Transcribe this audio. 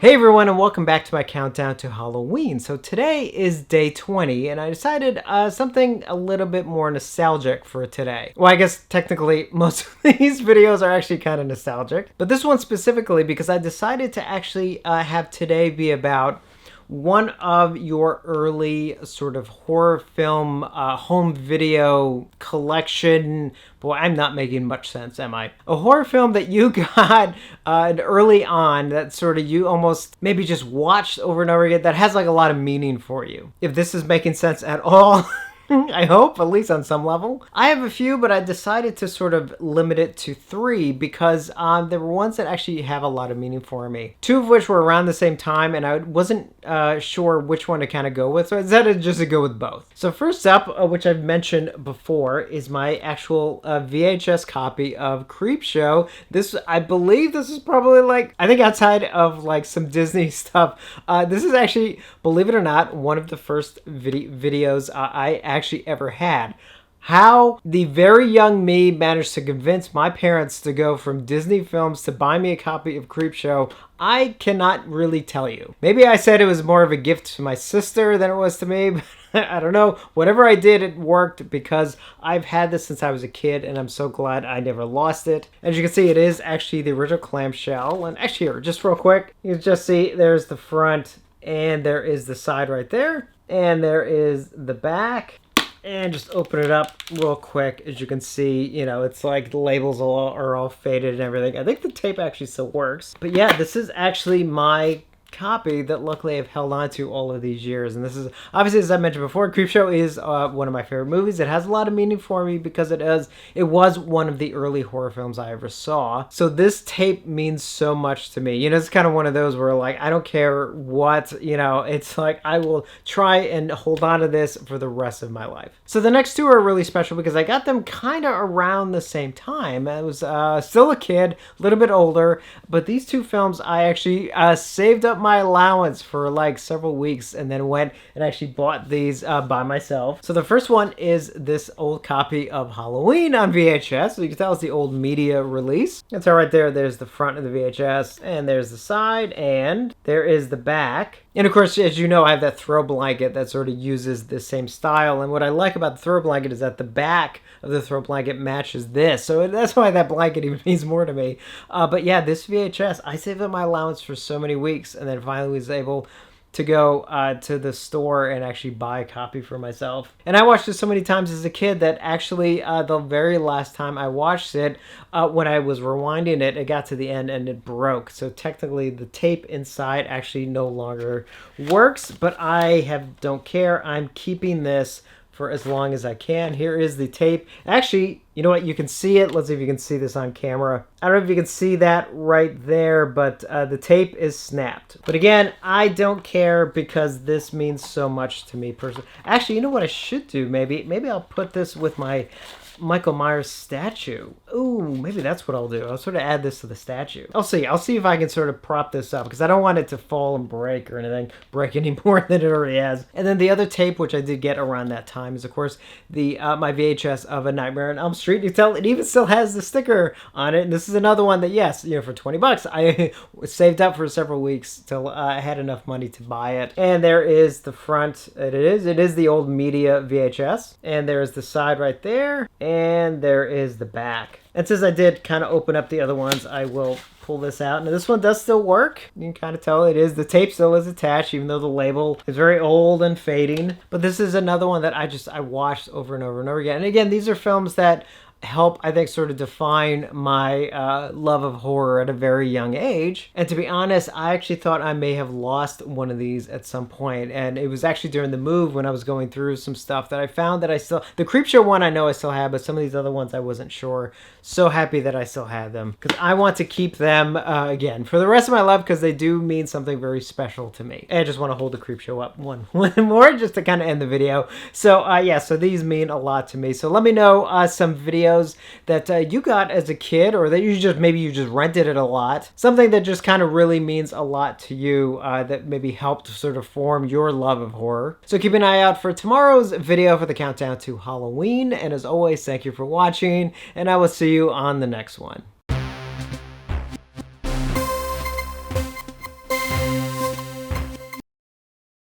Hey everyone, and welcome back to my countdown to Halloween. So today is day 20 and I decided something a little bit more nostalgic for today. Well, I guess technically most of these videos are actually kind of nostalgic, but this one specifically because I decided to actually have today be about one of your early sort of horror film home video collection. Boy, I'm not making much sense, am I? A horror film that you got early on that sort of you almost maybe just watched over and over again that has like a lot of meaning for you. If this is making sense at all, I hope, at least on some level. I have a few, but I decided to sort of limit it to 3 because there were ones that actually have a lot of meaning for me. 2 of which were around the same time, and I wasn't sure which one to kind of go with, so I decided just to go with both. So first up, which I've mentioned before, is my actual VHS copy of Creepshow. This, I believe this is probably like, I think outside of like some Disney stuff, this is actually, believe it or not, one of the first videos I actually ever had. How the very young me managed to convince my parents to go from Disney films to buy me a copy of Creepshow, I cannot really tell you. Maybe I said it was more of a gift to my sister than it was to me, but I don't know. Whatever I did, it worked because I've had this since I was a kid and I'm so glad I never lost it. As you can see, it is actually the original clamshell. And actually here, just real quick, you can just see there's the front and there is the side right there. And there is the back. And just open it up real quick. As you can see, you know, it's like the labels are all faded and everything. I think the tape actually still works. But yeah, this is actually my copy that luckily I've held on to all of these years. And this is, obviously, as I mentioned before, Creepshow is one of my favorite movies. It has a lot of meaning for me because it was one of the early horror films I ever saw. So this tape means so much to me. You know, it's kind of one of those where like, I don't care what, you know, it's like I will try and hold on to this for the rest of my life. So the next 2 are really special because I got them kind of around the same time. I was still a kid, a little bit older, but these 2 films I actually saved up my allowance for like several weeks and then went and actually bought these by myself. So the first one is this old copy of Halloween on VHS. So you can tell it's the old media release. And so right there, there's the front of the VHS and there's the side and there is the back. And of course, as you know, I have that throw blanket that sort of uses the same style. And what I like about the throw blanket is that the back of the throw blanket matches this. So that's why that blanket even means more to me. But yeah, this VHS, I saved up my allowance for so many weeks and then finally was able to go to the store and actually buy a copy for myself. And I watched it so many times as a kid that actually the very last time I watched it, when I was rewinding it, it got to the end and it broke. So technically the tape inside actually no longer works, but I don't care. I'm keeping this for as long as I can. Here is the tape. Actually, you know what? You can see it. Let's see if you can see this on camera. I don't know if you can see that right there, but the tape is snapped. But again, I don't care because this means so much to me personally. Actually, you know what I should do? Maybe I'll put this with my Michael Myers statue. Ooh, maybe that's what I'll do. I'll sort of add this to the statue. I'll see if I can sort of prop this up because I don't want it to fall and break or anything, break any more than it already has. And then the other tape, which I did get around that time, is of course the my VHS of A Nightmare on Elm Street. You can tell it even still has the sticker on it. And this is another one that, yes, you know, for 20 bucks, I saved up for several weeks till I had enough money to buy it. And there is the front. It is the old media VHS. And there's the side right there. And there is the back. And since I did kind of open up the other ones, I will pull this out. Now this one does still work. You can kind of tell it is. The tape still is attached, even though the label is very old and fading. But this is another one that I watched over and over and over again. And again, these are films that help, I think, sort of define my love of horror at a very young age. And to be honest, I actually thought I may have lost one of these at some point. And it was actually during the move when I was going through some stuff that I found that I still, the Creepshow one I know I still have, but some of these other ones I wasn't sure. So happy that I still have them because I want to keep them again for the rest of my life because they do mean something very special to me. And I just want to hold the Creepshow up one more just to kind of end the video. So yeah, so these mean a lot to me. So let me know some videos that you got as a kid or that maybe you just rented it a lot. Something that just kind of really means a lot to you that maybe helped sort of form your love of horror. So keep an eye out for tomorrow's video for the countdown to Halloween. And as always, thank you for watching and I will see you on the next one.